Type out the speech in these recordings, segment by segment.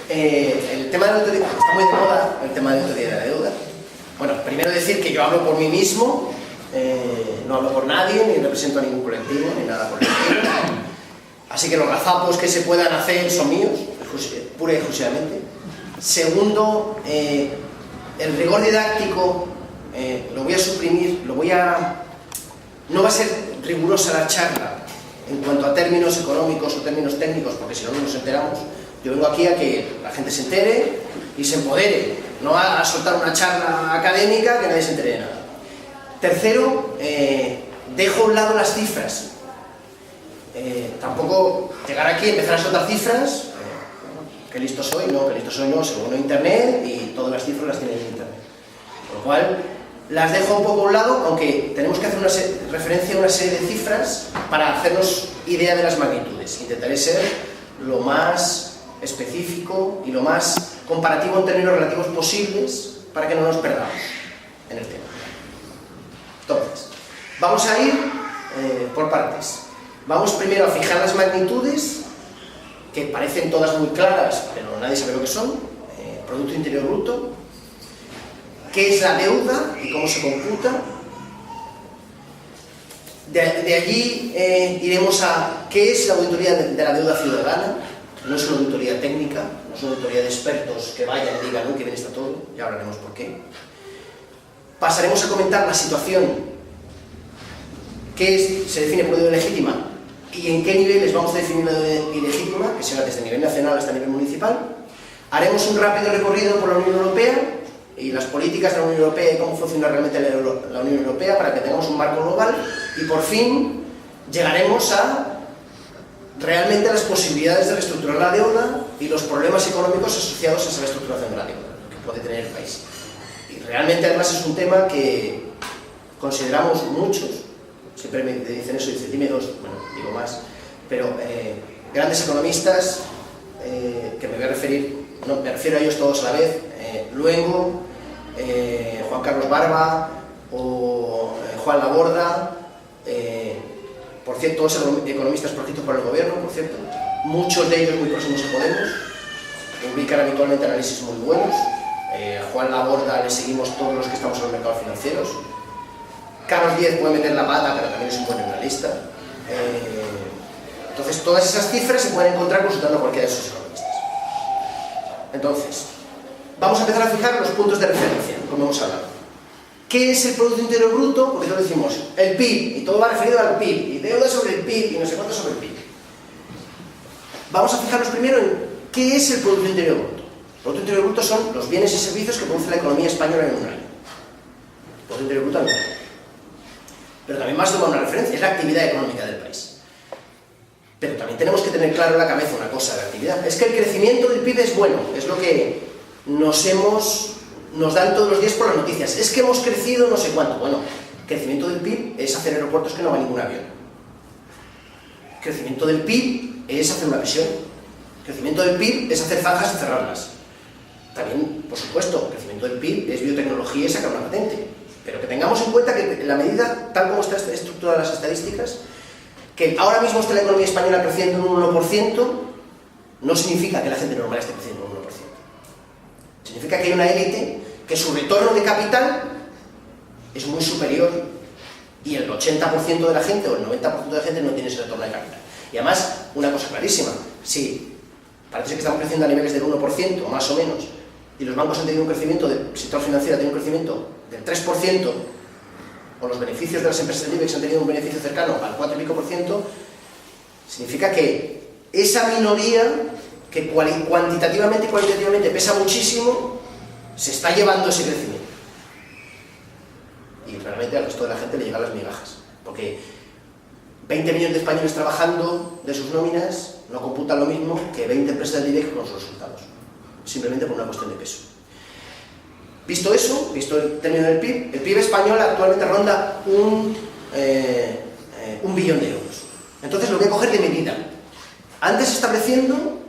El tema de la autoridad, está muy de moda el tema de la autoridad de la deuda. Bueno, primero decir que yo hablo por mí mismo, no hablo por nadie, ni represento a ningún colectivo, ni nada por el estilo. Así que los gazapos que se puedan hacer son míos, pura y exclusivamente. Segundo, el rigor didáctico lo voy a suprimir, no va a ser rigurosa la charla en cuanto a términos económicos o términos técnicos, porque si no, no nos enteramos. Yo vengo aquí a que la gente se entere y se empodere, no a soltar una charla académica que nadie se entere de nada. Tercero, dejo a un lado las cifras. Tampoco llegar aquí y empezar a soltar cifras, que listo soy, no, según internet, y todas las cifras las tiene en internet. Con lo cual, las dejo un poco a un lado, aunque tenemos que hacer una referencia a una serie de cifras para hacernos idea de las magnitudes. Intentaré ser lo más específico y lo más comparativo en términos relativos posibles para que no nos perdamos en el tema. Entonces, vamos a ir por partes. Vamos primero a fijar las magnitudes, que parecen todas muy claras, pero nadie sabe lo que son. Producto Interior Bruto, qué es la deuda y cómo se computa. De allí iremos a qué es la auditoría de la deuda ciudadana. No es una auditoría técnica, no es una auditoría de expertos que vayan y digan, que bien está todo, ya hablaremos por qué. Pasaremos a comentar la situación, qué se define por deuda ilegítima y en qué niveles vamos a definir la deuda ilegítima, que será desde el nivel nacional hasta el nivel municipal. Haremos un rápido recorrido por la Unión Europea y las políticas de la Unión Europea y cómo funciona realmente la Unión Europea para que tengamos un marco global y por fin llegaremos a realmente las posibilidades de reestructurar la deuda y los problemas económicos asociados a esa reestructuración de la deuda que puede tener el país. Y realmente además es un tema que consideramos muchos, siempre me dicen eso, dicen dime dos, bueno, digo más, pero grandes economistas, que me voy a referir, no, me refiero a ellos todos a la vez, Luengo, Juan Carlos Barba o Juan Laborda, por cierto, todos economistas proscritos por el gobierno, por cierto, muchos de ellos muy próximos a Podemos, publican habitualmente análisis muy buenos. A Juan Laborda le seguimos todos los que estamos en los mercados financieros. Carlos Díez puede meter la pata, pero también es un buen analista. Entonces, todas esas cifras se pueden encontrar consultando a cualquiera de esos economistas. Entonces, vamos a empezar a fijar los puntos de referencia, como hemos hablado. ¿Qué es el Producto Interior Bruto? Porque todos decimos el PIB, y todo va referido al PIB, y deuda sobre el PIB, y no sé cuánto sobre el PIB. Vamos a fijarnos primero en qué es el Producto Interior Bruto. El Producto Interior Bruto son los bienes y servicios que produce la economía española en un año. El Producto Interior Bruto anual. Pero también más toma una referencia, es la actividad económica del país. Pero también tenemos que tener claro en la cabeza una cosa de la actividad. Es que el crecimiento del PIB es bueno, es lo que nos dan todos los días por las noticias. Es que hemos crecido no sé cuánto. Bueno, el crecimiento del PIB es hacer aeropuertos que no va ningún avión. El crecimiento del PIB es hacer una visión. El crecimiento del PIB es hacer zanjas y cerrarlas. También, por supuesto, el crecimiento del PIB es biotecnología y sacar una patente. Pero que tengamos en cuenta que la medida, tal como están estructuradas las estadísticas, que ahora mismo está la economía española creciendo un 1%, no significa que la gente normal esté creciendo un 1%. Significa que hay una élite que su retorno de capital es muy superior y el 80% de la gente o el 90% de la gente no tiene ese retorno de capital. Y además, una cosa clarísima, si parece que estamos creciendo a niveles del 1%, más o menos, y los bancos han tenido un crecimiento, el sector financiero ha tenido un crecimiento del 3%, o los beneficios de las empresas del IBEX han tenido un beneficio cercano al 4 y pico %, significa que esa minoría que cuantitativamente y cualitativamente pesa muchísimo, se está llevando ese crecimiento. Y realmente al resto de la gente le llegan las migajas. Porque 20 millones de españoles trabajando de sus nóminas no computan lo mismo que 20 empresas del IBEX con sus resultados. Simplemente por una cuestión de peso. Visto eso, visto el término del PIB, el PIB español actualmente ronda un billón de euros. Entonces lo voy a coger de medida. Antes estableciendo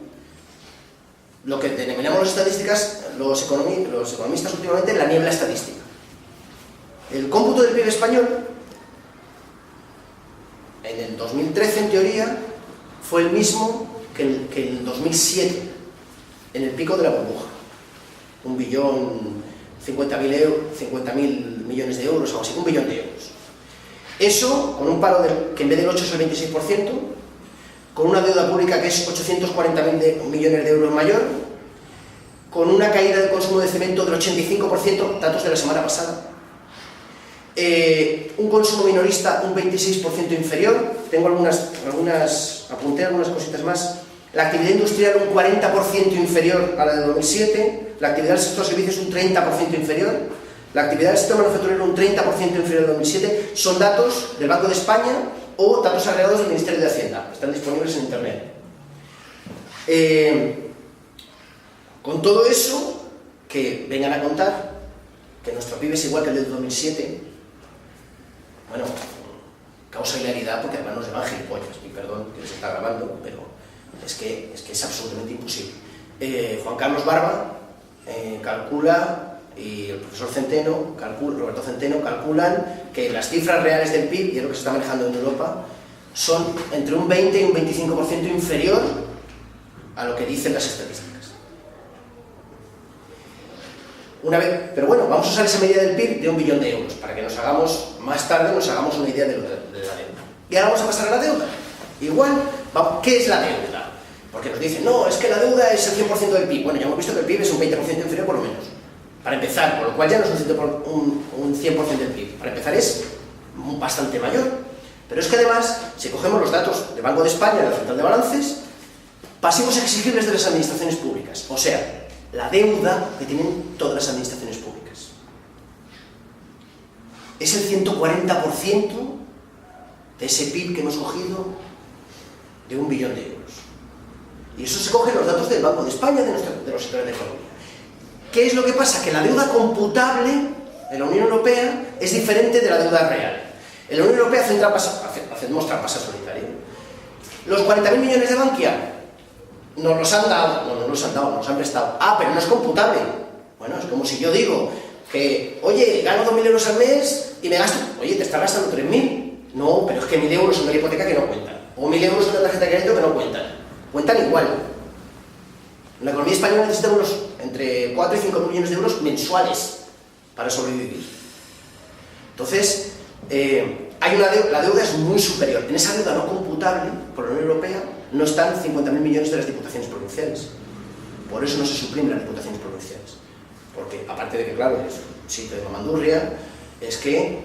lo que denominamos las estadísticas, los economistas últimamente, la niebla estadística. El cómputo del PIB español, en el 2013 en teoría, fue el mismo que en el 2007. en el pico de la burbuja. 1.050.000 millones de euros, algo así, 1 billón de euros. Eso, con un paro que en vez del 8 es el 26%, con una deuda pública que es 840.000 millones de euros mayor, con una caída de consumo de cemento del 85%, datos de la semana pasada, un consumo minorista un 26% inferior, tengo apunté algunas cositas más, la actividad industrial un 40% inferior a la de 2007, la actividad del sector servicios un 30% inferior, la actividad del sector manufacturero un 30% inferior al 2007, son datos del Banco de España o datos agregados del Ministerio de Hacienda, están disponibles en internet. Con todo eso, que vengan a contar que nuestro PIB es igual que el del 2007, bueno, causa hilaridad porque además nos llevan gilipollas, y perdón que les está grabando, pero es que es absolutamente imposible. Juan Carlos Barba calcula, y el profesor Centeno, Roberto Centeno, calculan que las cifras reales del PIB, y es lo que se está manejando en Europa, son entre un 20 y un 25% inferior a lo que dicen las estadísticas. Pero bueno, vamos a usar esa medida del PIB de 1 billón de euros, para que más tarde nos hagamos una idea de la deuda. Y ahora vamos a pasar a la deuda. Igual, ¿qué es la deuda? Porque nos dicen, no, es que la deuda es el 100% del PIB. Bueno, ya hemos visto que el PIB es un 20% inferior por lo menos. Para empezar, con lo cual ya no es un 100% del PIB. Para empezar es bastante mayor. Pero es que además, si cogemos los datos del Banco de España, de la Central de Balances, pasivos exigibles de las administraciones públicas, o sea, la deuda que tienen todas las administraciones públicas. Es el 140% de ese PIB que hemos cogido de 1 billón de euros. Y eso se coge en los datos del Banco de España, de los sectores de economía. ¿Qué es lo que pasa? Que la deuda computable en la Unión Europea es diferente de la deuda real. En la Unión Europea hacemos trampas a solitario. Los 40.000 millones de Bankia nos los han dado, no nos han prestado. Pero no es computable. Bueno, es como si yo digo que, oye, gano 2.000 euros al mes y me gasto, oye, te estás gastando 3.000. No, pero es que 1.000 euros en una hipoteca que no cuentan. O 1.000 euros en una tarjeta de crédito que no cuentan. Cuentan igual. En la economía española necesitamos entre 4 y 5 millones de euros mensuales para sobrevivir. Entonces, la deuda es muy superior. En esa deuda no computable por la Unión Europea no están 50.000 millones de las diputaciones provinciales. Por eso no se suprimen las diputaciones provinciales. Porque, aparte de que, claro, es un sitio de mamandurria, es que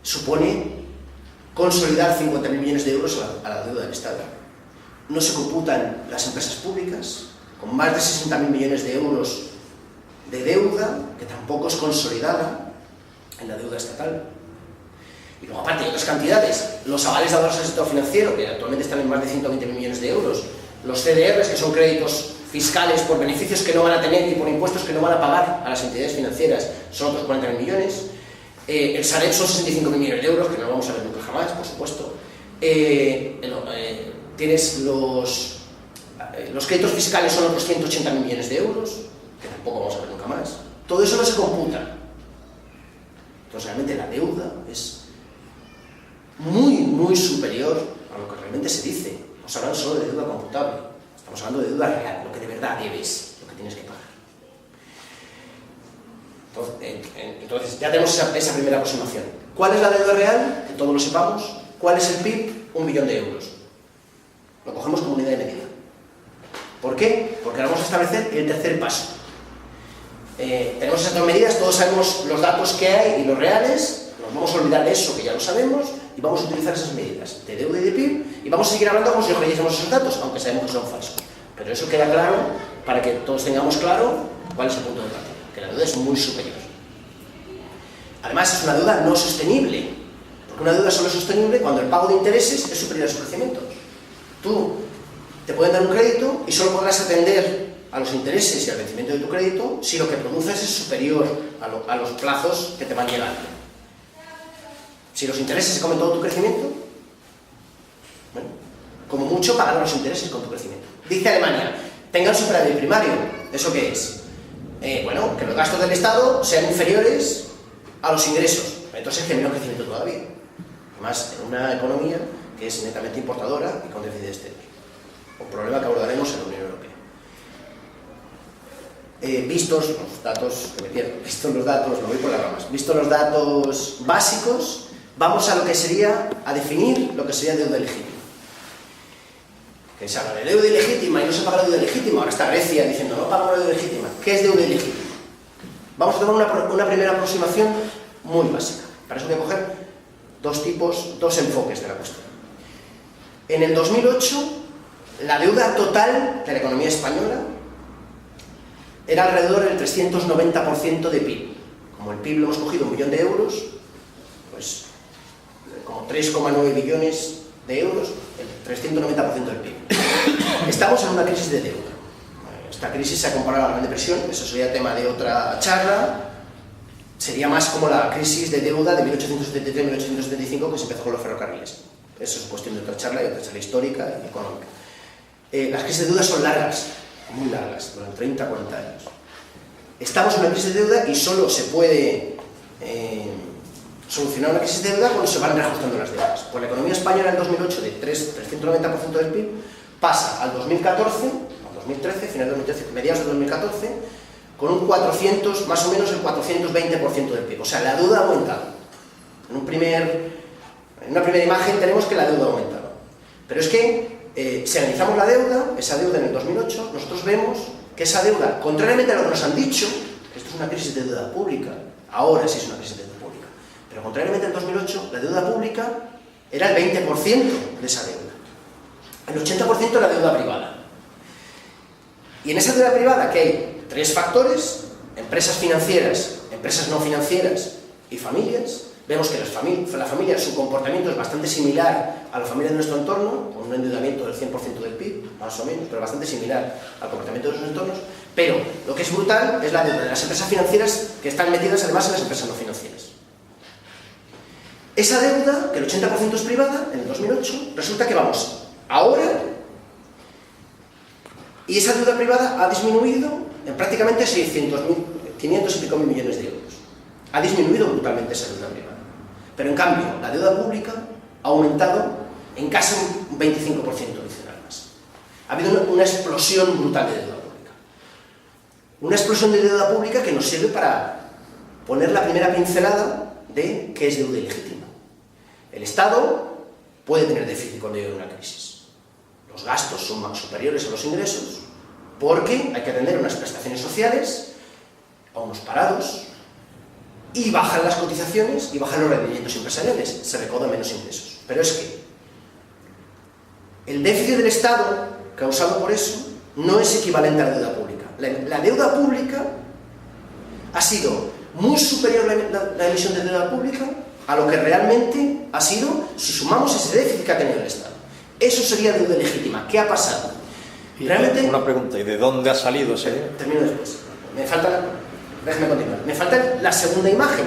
supone consolidar 50.000 millones de euros a la deuda del Estado. No se computan las empresas públicas, con más de 60.000 millones de euros de deuda, que tampoco es consolidada en la deuda estatal. Y luego, aparte de otras cantidades, los avales dados al sector financiero, que actualmente están en más de 120.000 millones de euros, los CDRs, que son créditos fiscales por beneficios que no van a tener y por impuestos que no van a pagar a las entidades financieras, son otros 40.000 millones. El Sareb son 65.000 millones de euros, que no vamos a ver nunca jamás, por supuesto. Tienes los créditos fiscales, son otros 180.000 millones de euros, que tampoco vamos a ver nunca más. Todo eso no se computa. Entonces, realmente la deuda es muy, muy superior a lo que realmente se dice. No se habla solo de deuda computable, estamos hablando de deuda real, lo que de verdad debes, lo que tienes que pagar. Entonces ya tenemos esa primera aproximación. ¿Cuál es la deuda real? Que todos lo sepamos. ¿Cuál es el PIB? 1 billón de euros. Lo cogemos como unidad de medida. ¿Por qué? Porque ahora vamos a establecer el tercer paso. Tenemos esas dos medidas, todos sabemos los datos que hay y los reales, nos vamos a olvidar de eso que ya lo sabemos y vamos a utilizar esas medidas de deuda y de PIB y vamos a seguir hablando como si creyésemos esos datos, aunque sabemos que son falsos. Pero eso queda claro para que todos tengamos claro cuál es el punto de partida, que la deuda es muy superior. Además es una deuda no sostenible, porque una deuda solo es sostenible cuando el pago de intereses es superior a su crecimiento. Tú te pueden dar un crédito y solo podrás atender a los intereses y al vencimiento de tu crédito si lo que produces es superior a los plazos que te van llegando. Si los intereses se comen todo tu crecimiento, bueno, como mucho pagarán los intereses con tu crecimiento. Dice Alemania, tengan superávit primario. ¿Eso qué es? Bueno, que los gastos del Estado sean inferiores a los ingresos. Entonces hay menos crecimiento todavía. Además, en una economía que es netamente importadora y con déficit exterior. Un problema que abordaremos en la Unión Europea. vistos los datos, que me pierdo, vistos los datos, lo voy por las ramas, vistos los datos básicos, vamos a lo que sería, a definir lo que sería deuda legítima. Que se habla de deuda ilegítima y no se paga la deuda legítima. Ahora está Grecia diciendo no pagamos la deuda legítima. ¿Qué es deuda ilegítima? Vamos a tomar una primera aproximación muy básica. Para eso voy a coger dos enfoques de la cuestión. En el 2008, la deuda total de la economía española era alrededor del 390% de PIB. Como el PIB lo hemos cogido 1 millón de euros, pues como 3,9 billones de euros, el 390% del PIB. Estamos en una crisis de deuda. Esta crisis se ha comparado a la Gran Depresión, eso sería tema de otra charla. Sería más como la crisis de deuda de 1873-1875 que se empezó con los ferrocarriles. Eso es cuestión de otra charla histórica y económica. Las crisis de deuda son largas, muy largas, durante 30, 40 años. Estamos en una crisis de deuda y solo se puede solucionar una crisis de deuda cuando se van reajustando las deudas. Pues la economía española en 2008 de 390% del PIB pasa al 2014, al 2013, final de 2013, mediados de 2014, con un 400, más o menos el 420% del PIB. O sea, la deuda ha aumentado. En una primera imagen tenemos que la deuda ha aumentado. Pero es que, si analizamos la deuda, esa deuda en el 2008, nosotros vemos que esa deuda, contrariamente a lo que nos han dicho, que esto es una crisis de deuda pública, ahora sí es una crisis de deuda pública, pero contrariamente al 2008, la deuda pública era el 20% de esa deuda. El 80% era deuda privada. Y en esa deuda privada, que hay 3 factores: empresas financieras, empresas no financieras y familias. Vemos que la familia, su comportamiento es bastante similar a la familia de nuestro entorno, con un endeudamiento del 100% del PIB, más o menos, pero bastante similar al comportamiento de sus entornos. Pero lo que es brutal es la deuda de las empresas financieras, que están metidas además en las empresas no financieras. Esa deuda, que el 80% es privada, en el 2008, resulta que vamos ahora, y esa deuda privada ha disminuido en prácticamente 500 y pico mil millones de euros. Ha disminuido brutalmente esa deuda privada. Pero en cambio, la deuda pública ha aumentado en casi un 25% adicional más. Ha habido una explosión brutal de deuda pública. Una explosión de deuda pública que nos sirve para poner la primera pincelada de qué es deuda ilegítima. El Estado puede tener déficit cuando llega una crisis. Los gastos son más superiores a los ingresos porque hay que atender unas prestaciones sociales, a unos parados, y bajan las cotizaciones y bajan los rendimientos empresariales, se recaudan menos ingresos. Pero es que el déficit del Estado causado por eso no es equivalente a la deuda pública. La deuda pública ha sido muy superior la emisión de deuda pública a lo que realmente ha sido si sumamos ese déficit que ha tenido el Estado. Eso sería deuda legítima. ¿Qué ha pasado? Realmente, una pregunta, ¿y de dónde ha salido ese? Termino después. Déjame continuar. Me falta la segunda imagen.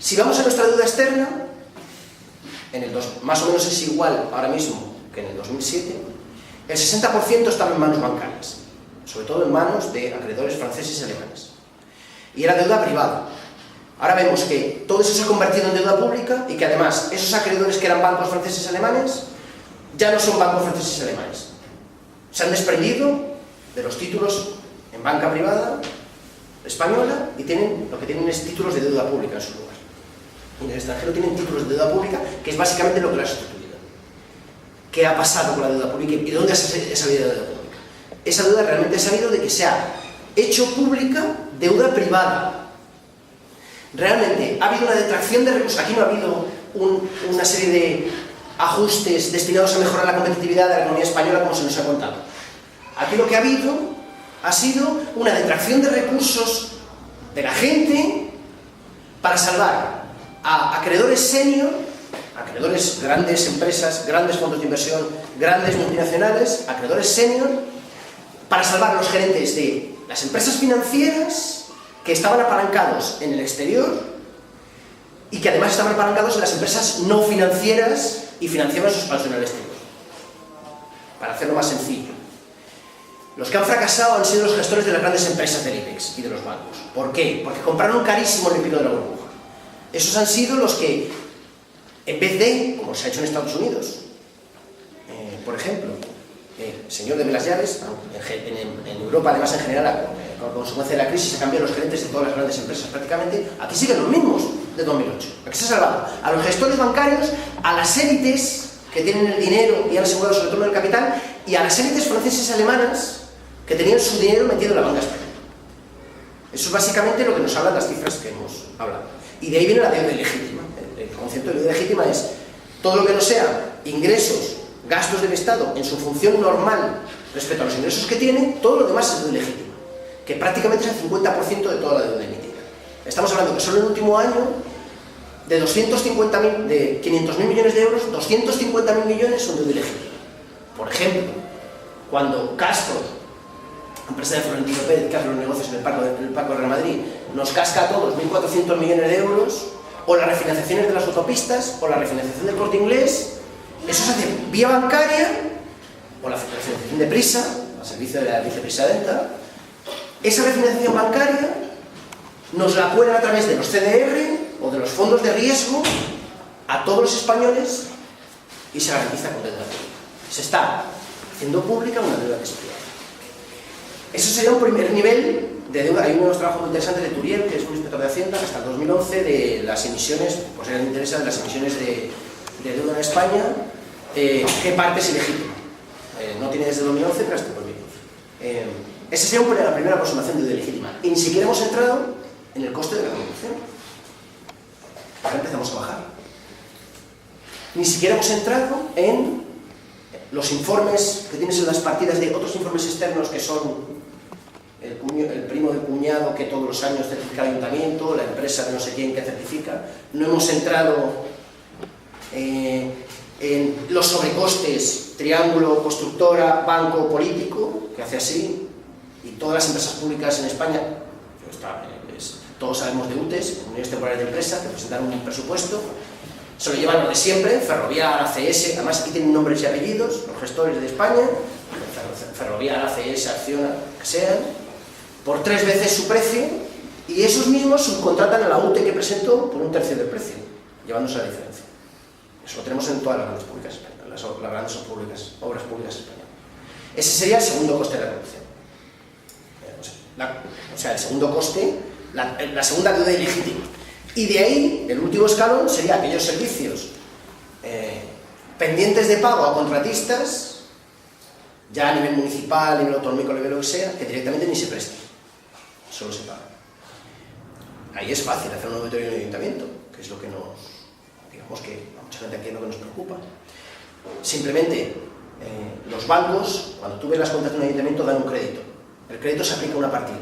Si vamos a nuestra deuda externa, más o menos es igual ahora mismo que en el 2007, el 60% estaba en manos bancarias, sobre todo en manos de acreedores franceses y alemanes. Y era deuda privada. Ahora vemos que todo eso se ha convertido en deuda pública y que además esos acreedores que eran bancos franceses y alemanes ya no son bancos franceses y alemanes. Se han desprendido de los títulos en banca privada española y lo que tienen es títulos de deuda pública en su lugar. Y en el extranjero tienen títulos de deuda pública, que es básicamente lo que la ha sustituido. ¿Qué ha pasado con la deuda pública y de dónde ha salido esa deuda pública? Esa deuda realmente ha salido de que se ha hecho pública deuda privada. Realmente ha habido una detracción de recursos. Aquí no ha habido una serie de ajustes destinados a mejorar la competitividad de la economía española como se nos ha contado. Aquí lo que ha habido ha sido una detracción de recursos de la gente para salvar a acreedores senior, acreedores, grandes empresas, grandes fondos de inversión, grandes multinacionales, acreedores senior, para salvar a los gerentes de las empresas financieras que estaban apalancados en el exterior y que además estaban apalancados en las empresas no financieras y financiaban su expansión al exterior. Para hacerlo más sencillo, los que han fracasado han sido los gestores de las grandes empresas del IBEX y de los bancos. ¿Por qué? Porque compraron carísimo el pico de la burbuja. Esos han sido los que, en vez de, como se ha hecho en Estados Unidos, por ejemplo, el señor de las llaves, en Europa además en general, como consecuencia de la crisis, se cambiaron los gerentes de todas las grandes empresas prácticamente, aquí siguen los mismos de 2008. Aquí se ha salvado a los gestores bancarios, a las élites que tienen el dinero y han asegurado su retorno del capital, y a las élites francesas y alemanas que tenían su dinero metido en la banca española. Eso es básicamente lo que nos hablan las cifras que hemos hablado. Y de ahí viene la deuda ilegítima. El concepto de deuda legítima es todo lo que no sea ingresos, gastos del Estado en su función normal respecto a los ingresos que tiene, todo lo demás es deuda ilegítima, que prácticamente es el 50% de toda la deuda emitida. Estamos hablando que solo en el último año, de 500.000 millones de euros, 250.000 millones son deuda ilegítima. Por ejemplo, cuando Castor, empresa de Florentino Pérez, que hace los negocios en el Parque de Real Madrid, nos casca a todos 1.400 millones de euros, o las refinanciaciones de las autopistas, o la refinanciación del Corte Inglés, eso se hace vía bancaria, o la refinanciación de Prisa, al servicio de la vicepresidenta. Esa refinanciación bancaria nos la cuelan a través de los CDR o de los fondos de riesgo a todos los españoles y se garantiza con deuda pública. Se está haciendo pública una deuda que es privada. Eso sería un primer nivel de deuda. Hay unos trabajos muy interesantes de Turiel, que es un inspector de Hacienda, hasta el 2011, de las emisiones, pues si les interesa, de las emisiones de deuda en España, qué parte es ilegítima. No tiene desde 2011, pero hasta el 2011. Esa sería la primera aproximación de deuda ilegítima. Y ni siquiera hemos entrado en el coste de la conducción. Ahora empezamos a bajar. Ni siquiera hemos entrado en los informes que tienes en las partidas de otros informes externos que son el primo del cuñado que todos los años certifica el ayuntamiento, la empresa de no sé quién que certifica. No hemos entrado en los sobrecostes, triángulo, constructora, banco, político, que hace así, y todas las empresas públicas en España, todos sabemos de UTES, uniones temporales de empresa, que presentan un presupuesto, se lo llevan lo de siempre, Ferrovial, ACS, además aquí tienen nombres y apellidos, los gestores de España, Ferrovial, ACS, Acciona, que sean, por 3 veces su precio, y esos mismos subcontratan a la UTE que presentó por 1/3 del precio, llevándose la diferencia. Eso lo tenemos en todas las grandes públicas españolas, las grandes obras públicas españolas. Ese sería el segundo coste de la corrupción. O sea, el segundo coste, la segunda deuda ilegítima. Y de ahí, el último escalón sería aquellos servicios pendientes de pago a contratistas, ya a nivel municipal, a nivel autonómico, a nivel lo que sea, que directamente ni se prestan, solo se pagan. Ahí es fácil hacer una auditoría en el ayuntamiento, que es lo que digamos que a mucha gente aquí es lo que nos preocupa. Simplemente, los bancos, cuando tú ves las cuentas de un ayuntamiento, dan un crédito. El crédito se aplica a una partida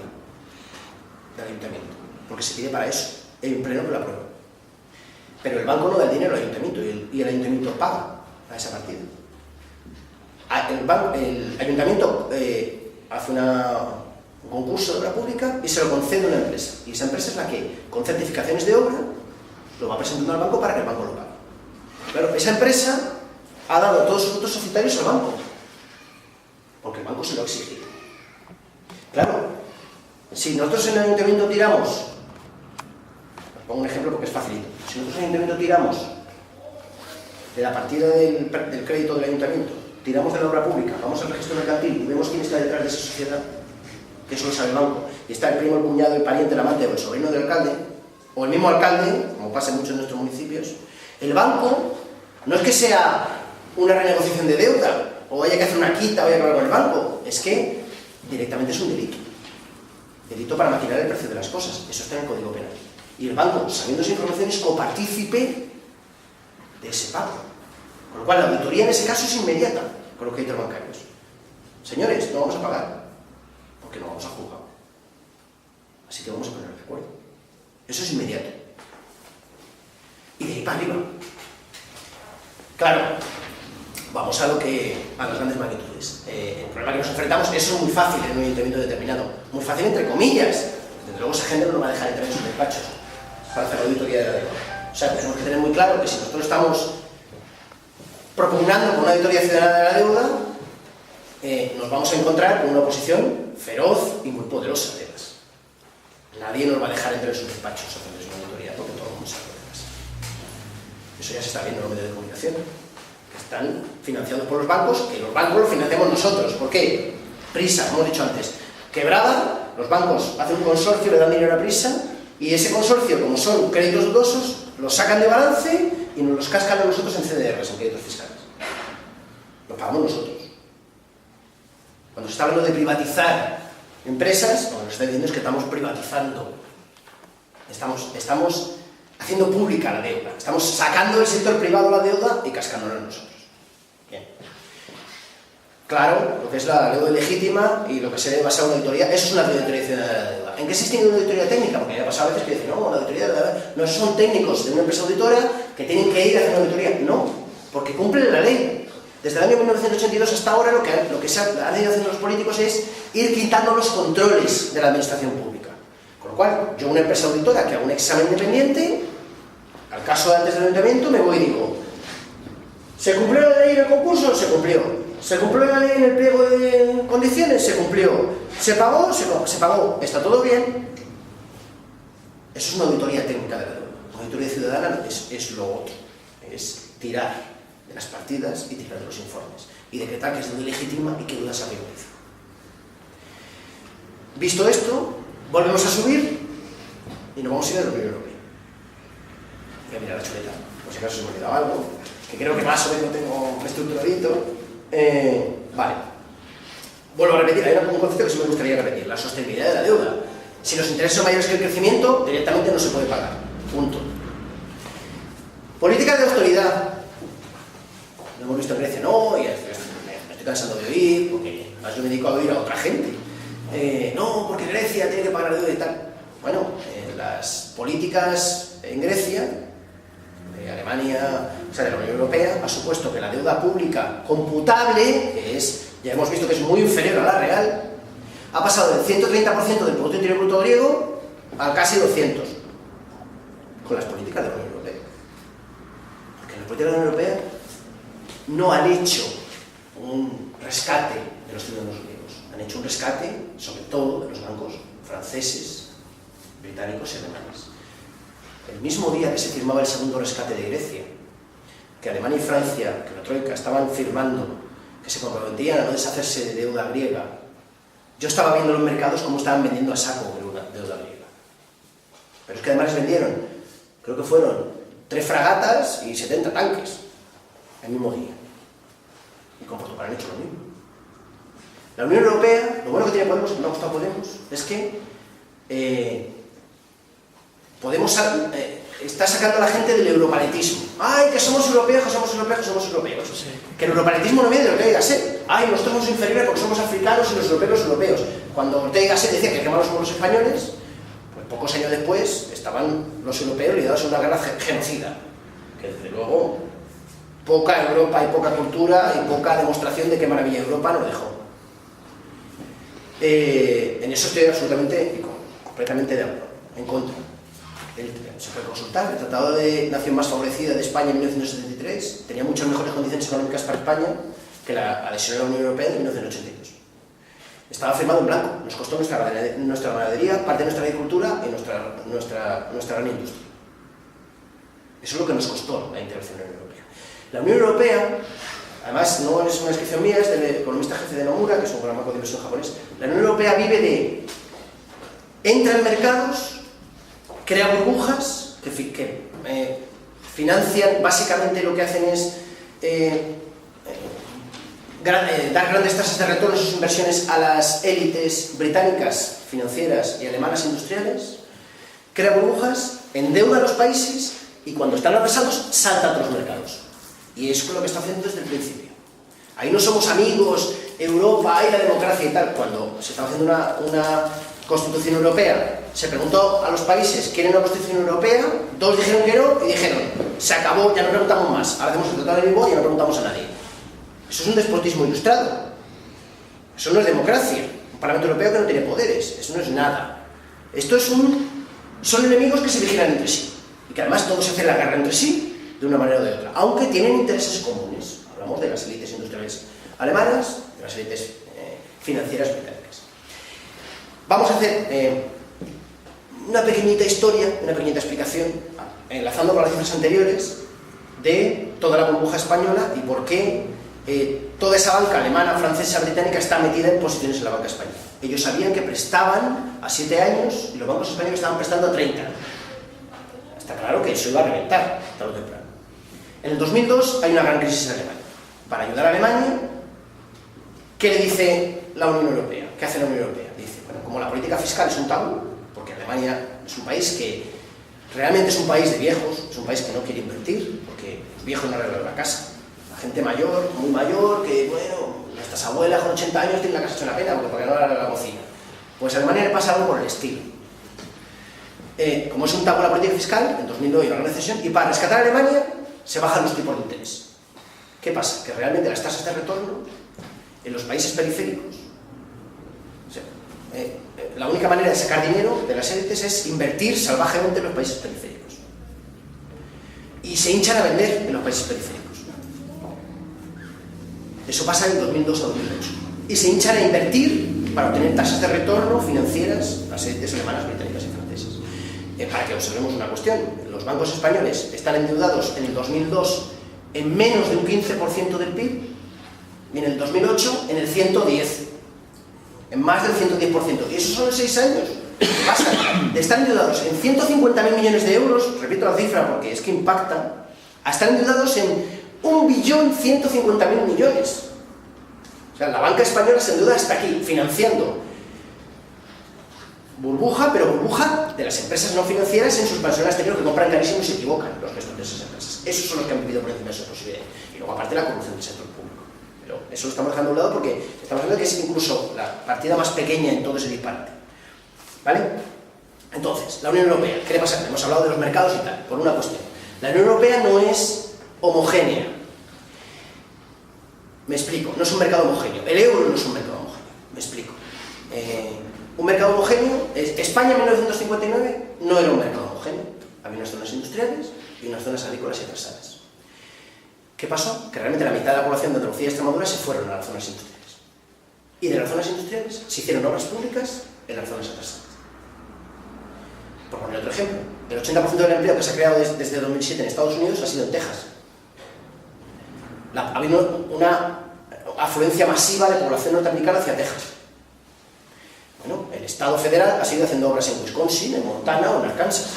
del ayuntamiento, porque se pide para eso. Hay un pleno que lo aprueba. Pero el banco no da el dinero al ayuntamiento y el ayuntamiento paga a esa partida. El ayuntamiento hace un concurso de obra pública y se lo concede a una empresa. Y esa empresa es la que, con certificaciones de obra, lo va presentando al banco para que el banco lo pague. Claro, esa empresa ha dado todos sus frutos societarios al banco, porque el banco se lo ha exigido. Claro, si nosotros en el ayuntamiento tiramos, os pongo un ejemplo porque es facilito, si nosotros en el ayuntamiento tiramos de la partida del crédito del ayuntamiento, tiramos de la obra pública, vamos al registro mercantil y vemos quién está detrás de esa sociedad, que eso lo sabe el banco, y está el primo, el cuñado, el pariente, el amante o el sobrino del alcalde, o el mismo alcalde, como pasa mucho en nuestros municipios, el banco no es que sea una renegociación de deuda, o haya que hacer una quita o haya que hablar con el banco, es que directamente es un delito. Delito para maquinar el precio de las cosas, eso está en el Código Penal. Y el banco, sabiendo esa información, es copartícipe de ese pago. Con lo cual, la auditoría en ese caso es inmediata con los créditos bancarios. Señores, no vamos a pagar, porque no vamos a juzgar. Así que vamos a poner de acuerdo. Eso es inmediato. Y de ahí para arriba. Claro, vamos a las grandes magnitudes. El problema que nos enfrentamos, eso es muy fácil en un ayuntamiento determinado. Muy fácil entre comillas. Desde luego esa gente no nos va a dejar entrar en sus despachos para hacer la auditoría de la deuda. O sea, tenemos que tener muy claro que si nosotros estamos propugnando con una auditoría ciudadana de la deuda, nos vamos a encontrar con una oposición feroz y muy poderosa, además. Nadie nos va a dejar entrar en sus despachos a hacerles una auditoría, porque todo vamos a hacer. Eso ya se está viendo en los medios de comunicación, que están financiados por los bancos, que los bancos los financiamos nosotros. ¿Por qué? Prisa, como he dicho antes. Quebrada, los bancos hacen un consorcio, le dan dinero a Prisa, y ese consorcio, como son créditos dudosos, los sacan de balance y nos los cascan a nosotros en CDRs, en créditos fiscales. Lo pagamos nosotros. Cuando se está hablando de privatizar empresas, lo que nos está diciendo es que estamos privatizando. Estamos haciendo pública la deuda. Estamos sacando del sector privado la deuda y cascándola a nosotros. Bien. Claro, lo que es la deuda legítima y lo que se debe basar en una auditoría, eso es una auditoría ciudadana de la deuda. ¿En qué se distingue una auditoría técnica? Porque ya ha pasado a veces que dicen, no, la auditoría de la deuda, no, esos son técnicos de una empresa auditora que tienen que ir a hacer una auditoría. No, porque cumplen la ley. Desde el año 1982 hasta ahora lo que se han ido haciendo los políticos es ir quitando los controles de la administración pública. Con lo cual, yo una empresa auditora que hago un examen independiente, al caso de antes del ayuntamiento, me voy y digo, ¿se cumplió la ley en el concurso? Se cumplió. ¿Se cumplió la ley en el pliego de condiciones? Se cumplió. ¿Se pagó? Se pagó. ¿Está todo bien? Eso es una auditoría técnica de la deuda. Una auditoría ciudadana es lo otro. Es tirar de las partidas y tirar de los informes. Y decretar que es deuda ilegítima y que deuda se privatiza. Visto esto, volvemos a subir y nos vamos a ir a la Unión Europea. Voy a mirar la chuleta, por si acaso se me ha olvidado algo, que creo que más o menos tengo estructuradito. Vale. Vuelvo a repetir, hay un concepto que sí me gustaría repetir, la sostenibilidad de la deuda. Si los intereses son mayores que el crecimiento, directamente no se puede pagar. Punto. Políticas de austeridad. Lo hemos visto en Grecia, no, y me estoy cansando de oír, porque además yo me dedico a oír a otra gente. No, porque Grecia tiene que pagar la deuda y tal. Bueno, las políticas en Grecia, de Alemania, o sea, de la Unión Europea, ha supuesto que la deuda pública computable, que es, ya hemos visto que es muy inferior a la real, ha pasado del 130% del Producto Interior Bruto griego al casi 200%, con las políticas de la Unión Europea. Porque las políticas de la Unión Europea no han hecho un rescate de los ciudadanos griegos, han hecho un rescate, sobre todo, de los bancos franceses, británicos y alemanes. El mismo día que se firmaba el segundo rescate de Grecia, que Alemania y Francia, que la Troika, estaban firmando que se comprometían a no deshacerse de deuda griega, yo estaba viendo en los mercados cómo estaban vendiendo a saco deuda griega. Pero es que además les vendieron, creo que fueron 3 fragatas y 70 tanques el mismo día. Y con Portugal han hecho lo mismo. La Unión Europea, lo bueno que tiene Podemos, que no ha gustado Podemos, es que Podemos está sacando a la gente del europaletismo. ¡Ay, que somos europeos, que somos europeos, que somos europeos! Sí. Que el europaletismo no viene de Ortega y Gasset. ¡Ay, nosotros somos inferiores porque somos africanos y los europeos! Cuando Ortega y Gasset decía que qué malos somos los españoles, pues pocos años después estaban los europeos ligados a una guerra genocida. Que desde luego, poca Europa y poca cultura y poca demostración de qué maravilla Europa nos dejó. En eso estoy absolutamente y completamente de acuerdo, en contra. Se puede consultar, el Tratado de Nación Más Favorecida de España en 1973 tenía muchas mejores condiciones económicas para España que la adhesión a la Unión Europea de 1982. Estaba firmado en blanco, nos costó nuestra ganadería, parte de nuestra agricultura y nuestra gran industria. Eso es lo que nos costó la integración en la Unión Europea. La Unión Europea, además no es una descripción mía, es del economista jefe de Nomura, que es un programa de inversión japonés. La Unión Europea vive de... entra en mercados, crea burbujas que financian, básicamente lo que hacen es dar grandes tasas de retorno a sus inversiones a las élites británicas, financieras y alemanas industriales, crea burbujas, endeuda a los países y cuando están atrasados salta a otros mercados. Y eso es lo que está haciendo desde el principio. Ahí no somos amigos, Europa y la democracia y tal. Cuando se estaba haciendo una Constitución Europea, se preguntó a los países, ¿quieren una Constitución Europea? 2 dijeron que no y dijeron, se acabó, ya no preguntamos más. Ahora hacemos el Tratado de Lisboa y ya no preguntamos a nadie. Eso es un despotismo ilustrado. Eso no es democracia. Un Parlamento Europeo que no tiene poderes. Eso no es nada. Esto es son enemigos que se vigilan entre sí. Y que además todos se hacen la guerra entre sí, de una manera o de otra. Aunque tienen intereses comunes. Hablamos de las élites industriales alemanas, de las élites financieras británicas. Vamos a hacer una pequeñita historia, una pequeñita explicación, enlazando con las cifras anteriores, de toda la burbuja española y por qué toda esa banca alemana, francesa, británica está metida en posiciones en la banca española. Ellos sabían que prestaban a 7 años y los bancos españoles estaban prestando a 30. Está claro que eso iba a reventar tarde o temprano. En el 2002 hay una gran crisis en Alemania. Para ayudar a Alemania, ¿qué le dice la Unión Europea? ¿Qué hace la Unión Europea? Dice, bueno, como la política fiscal es un tabú, porque Alemania es un país que realmente es un país de viejos, es un país que no quiere invertir, porque los viejos no arreglan la casa. La gente mayor, muy mayor, que bueno, nuestras abuelas con 80 años tienen la casa hecha una pena, porque no arreglan la cocina. Pues a Alemania le pasa algo por el estilo. Como es un tabú la política fiscal, en 2002 hay una gran recesión, y para rescatar a Alemania se bajan los tipos de interés. ¿Qué pasa? Que realmente las tasas de retorno en los países periféricos, o sea, la única manera de sacar dinero de las élites es invertir salvajemente en los países periféricos. Y se hinchan a vender en los países periféricos. Eso pasa en 2002 a 2008. Y se hinchan a invertir para obtener tasas de retorno financieras las élites alemanas, británicas y francesas. Para que observemos una cuestión, los bancos españoles están endeudados en el 2002 en menos de un 15% del PIB y en el 2008 en el 110%, en más del 110%. Y eso son en 6 años. ¿Qué pasa? De estar endeudados en 150.000 millones de euros, repito la cifra porque es que impacta, a estar endeudados en 1.150.000 millones. O sea, la banca española se endeuda hasta aquí, financiando burbuja, pero burbuja de las empresas no financieras en sus expansión al exterior, que compran carísimo y se equivocan los gestores de esas empresas. Esos son los que han vivido por encima de sus posibilidades. Y luego, aparte, la corrupción del sector público. Pero eso lo estamos dejando a un lado porque estamos hablando de que es incluso la partida más pequeña en todo ese disparate. ¿Vale? Entonces, la Unión Europea, ¿qué le pasa? Hemos hablado de los mercados y tal, por una cuestión. La Unión Europea no es homogénea. Me explico, no es un mercado homogéneo. El euro no es un mercado homogéneo. Me explico. Un mercado homogéneo, España en 1959 no era un mercado homogéneo. Había unas zonas industriales y unas zonas agrícolas y artesanas. ¿Qué pasó? Que realmente la mitad de la población de Andalucía y Extremadura se fueron a las zonas industriales. Y de las zonas industriales se hicieron obras públicas en las zonas artesanas. Por poner otro ejemplo, el 80% del empleo que se ha creado desde 2007 en Estados Unidos ha sido en Texas. Ha habido una afluencia masiva de población norteamericana hacia Texas. Bueno, el Estado federal ha seguido haciendo obras en Wisconsin, en Montana o en Arkansas.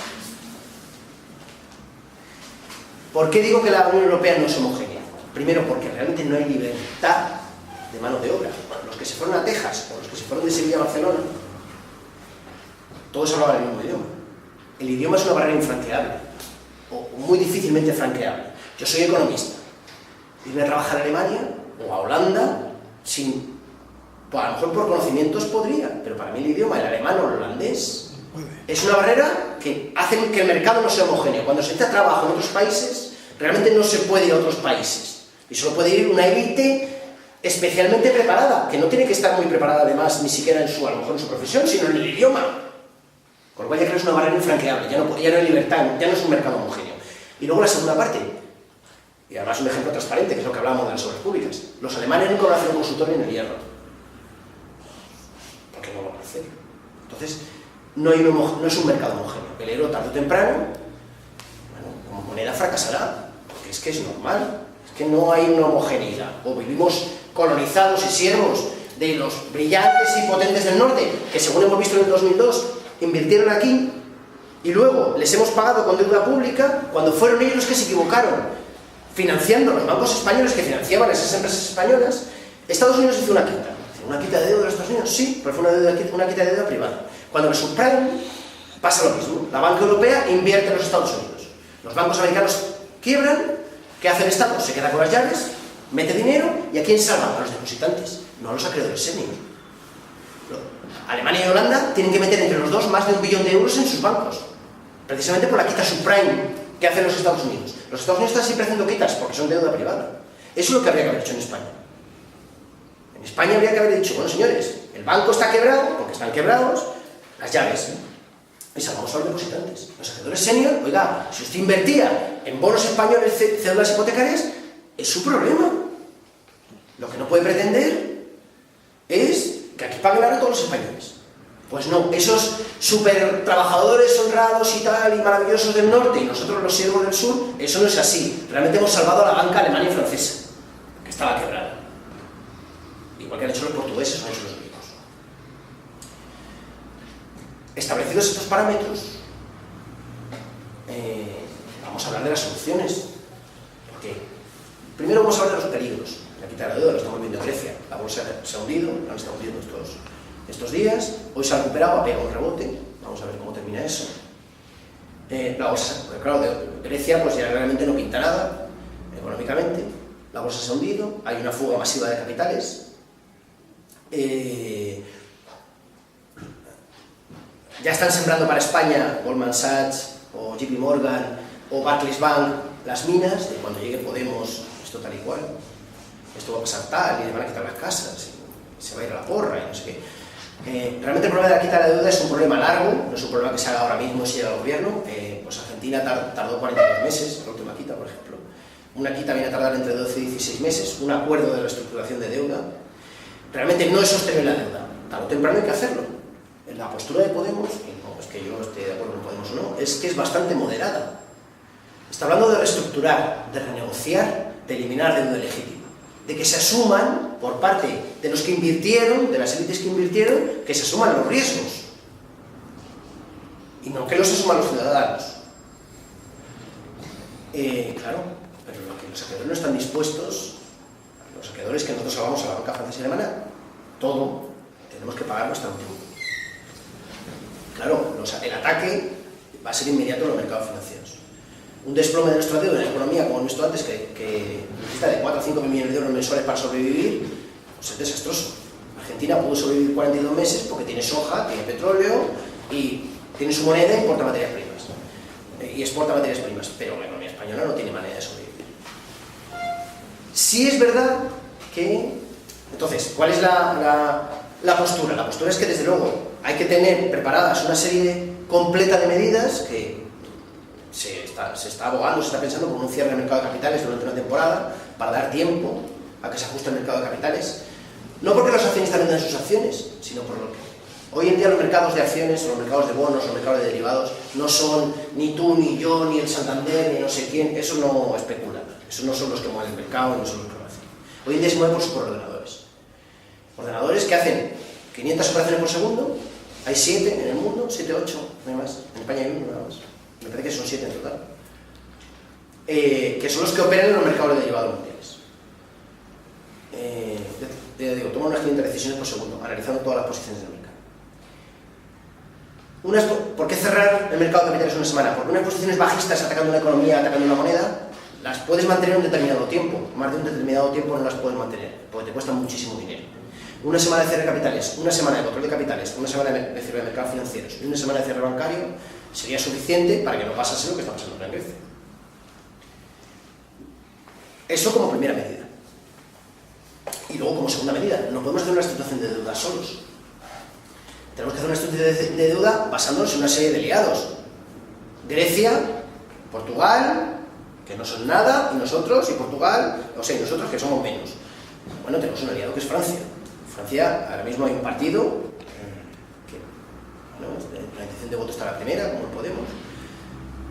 ¿Por qué digo que la Unión Europea no es homogénea? Primero, porque realmente no hay libertad de mano de obra. Los que se fueron a Texas o los que se fueron de Sevilla a Barcelona, todos hablaban el mismo idioma. El idioma es una barrera infranqueable, o muy difícilmente franqueable. Yo soy economista. Irme a trabajar a Alemania o a Holanda sin... Pues a lo mejor por conocimientos podría, pero para mí el idioma, el alemán o el holandés, es una barrera que hace que el mercado no sea homogéneo. Cuando se necesita trabajo en otros países, realmente no se puede ir a otros países. Y solo puede ir una élite especialmente preparada, que no tiene que estar muy preparada además, ni siquiera en su, a lo mejor en su profesión, sino en el idioma. Con lo cual ya creo que es una barrera infranqueable, ya no hay libertad, ya no es un mercado homogéneo. Y luego la segunda parte, y además un ejemplo transparente, que es lo que hablábamos de las obras públicas. Los alemanes nunca van a hacer un consultorio en el hierro. Porque no lo van a hacer. Entonces, no es un mercado homogéneo. El euro tarde o temprano, bueno, como moneda fracasará, porque es que es normal, es que no hay una homogeneidad. O vivimos colonizados y siervos de los brillantes y potentes del norte, que según hemos visto en el 2002, invirtieron aquí, y luego les hemos pagado con deuda pública, cuando fueron ellos los que se equivocaron, financiando los bancos españoles que financiaban esas empresas españolas. Estados Unidos hizo una quita. ¿Una quita de deuda de los Estados Unidos? Sí, pero fue una quita de deuda privada. Cuando el subprime pasa lo mismo. La banca europea invierte en los Estados Unidos. Los bancos americanos quiebran. ¿Qué hace el Estado? Se queda con las llaves, mete dinero, ¿y a quién salva? A los depositantes, no a los acreedores seniors. Alemania y Holanda tienen que meter entre los dos más de 1 billón de euros en sus bancos, precisamente por la quita subprime que hacen los Estados Unidos. Los Estados Unidos están siempre haciendo quitas porque son deuda privada. Eso es lo que habría que haber hecho en España. En España habría que haber dicho, bueno señores, el banco está quebrado, porque están quebrados, las llaves, y salvamos a los depositantes. Los acreedores senior, oiga, si usted invertía en bonos españoles, cédulas hipotecarias, es su problema. Lo que no puede pretender es que aquí paguen ahora todos los españoles. Pues no, esos super trabajadores honrados y tal, y maravillosos del norte, y nosotros los siervos del sur, eso no es así. Realmente hemos salvado a la banca alemana y francesa, que estaba quebrada. Igual que han hecho los portugueses o han hecho los griegos. Establecidos estos parámetros, vamos a hablar de las soluciones. Porque primero vamos a hablar de los peligros. La quita de la deuda, lo estamos viendo en Grecia. La bolsa se ha hundido, la estamos viendo estos días. Hoy se ha recuperado, ha pegado un rebote. Vamos a ver cómo termina eso. La bolsa, porque claro, Grecia pues ya realmente no pinta nada económicamente. La bolsa se ha hundido, hay una fuga masiva de capitales. Ya están sembrando para España Goldman Sachs o JP Morgan o Barclays Bank las minas, de cuando llegue Podemos, esto tal y cual, esto va a pasar tal, y le van a quitar las casas, y se va a ir a la porra, y no sé qué. Realmente el problema de la quita de la deuda es un problema largo, no es un problema que se haga ahora mismo si llega el gobierno. Pues Argentina tardó 42 meses, la última quita, por ejemplo. Una quita viene a tardar entre 12 y 16 meses, un acuerdo de reestructuración de deuda. Realmente no es sostenible la deuda, tarde o temprano hay que hacerlo. La postura de Podemos, y no es que yo esté de acuerdo con Podemos o no, es que es bastante moderada. Está hablando de reestructurar, de renegociar, de eliminar deuda legítima, de que se asuman por parte de los que invirtieron, de las élites que invirtieron, que se asuman los riesgos y no que los asuman los ciudadanos. Claro, pero lo que los acreedores no están dispuestos, los acreedores que nosotros salvamos a la banca francesa y alemana, todo tenemos que pagarlo hasta el último. Claro, el ataque va a ser inmediato en los mercados financieros. Un desplome de nuestra deuda en la economía, como hemos visto antes, que necesita de 4 o 5 millones de euros mensuales para sobrevivir, pues es desastroso. Argentina pudo sobrevivir 42 meses porque tiene soja, tiene petróleo y tiene su moneda e importa materias primas. Y exporta materias primas, pero la economía española no tiene manera de sobrevivir. Sí es verdad que... Entonces, ¿cuál es la postura? La postura es que, desde luego, hay que tener preparadas una serie completa de medidas que se está abogando, se está pensando por un cierre del mercado de capitales durante una temporada para dar tiempo a que se ajuste el mercado de capitales. No porque los accionistas vendan sus acciones, sino por lo que hoy en día los mercados de acciones, o los mercados de bonos, o los mercados de derivados, no son ni tú, ni yo, ni el Santander, ni no sé quién. Eso no especula. Esos no son los que mueven el mercado, no son los que lo hacen. Hoy en día se mueve por ordenadores. Ordenadores que hacen 500 operaciones por segundo. Hay 7 en el mundo, 7, 8, no hay más. En España hay 1 nada más. Me parece que son 7 en total. Que son los que operan en los mercados de derivados mundiales. Toman unas 500 decisiones por segundo, analizando todas las posiciones del mercado. ¿Por qué cerrar el mercado de capitales una semana? Porque unas posiciones bajistas atacando una economía, atacando una moneda, las puedes mantener un determinado tiempo. Más de un determinado tiempo no las puedes mantener, porque te cuesta muchísimo dinero. Una semana de cierre de capitales, una semana de control de capitales, una semana de cierre de mercados financieros y una semana de cierre bancario sería suficiente para que no pasase lo que está pasando en Grecia. Eso como primera medida. Y luego, como segunda medida, no podemos hacer una reestructuración de deuda solos. Tenemos que hacer una reestructuración de deuda basándonos en una serie de aliados. Grecia, Portugal, que no son nada, y nosotros, y Portugal, o sea, y nosotros que somos menos. Bueno, tenemos un aliado que es Francia. Francia, ahora mismo hay un partido que, bueno, la intención de voto está la primera, como Podemos.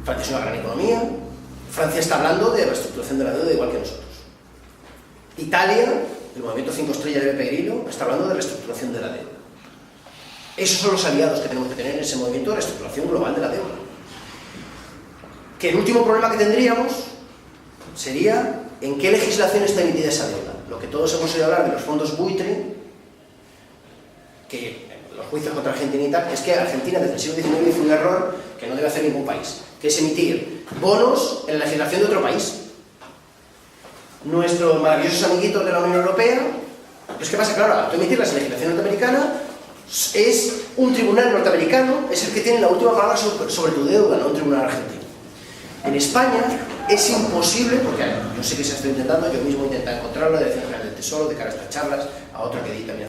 Francia es una gran economía. Francia está hablando de reestructuración de la deuda igual que nosotros. Italia, el movimiento 5 estrellas de Beppe Grillo, está hablando de reestructuración de la deuda. Esos son los aliados que tenemos que tener en ese movimiento de reestructuración global de la deuda. Que el último problema que tendríamos sería en qué legislación está emitida esa deuda. Lo que todos hemos oído hablar de los fondos buitre, que los juicios contra Argentina y tal, es que Argentina desde el siglo XIX hizo un error que no debe hacer ningún país, que es emitir bonos en la legislación de otro país. Nuestros maravillosos amiguitos de la Unión Europea, pues ¿qué pasa? Claro, al emitir la legislación norteamericana, es un tribunal norteamericano, es el que tiene la última palabra sobre tu deuda, no un tribunal argentino. En España es imposible, porque yo sé que se está intentando, yo mismo he intentado encontrarlo, de la Dirección General del Tesoro, de cara a estas charlas, a otra que di también.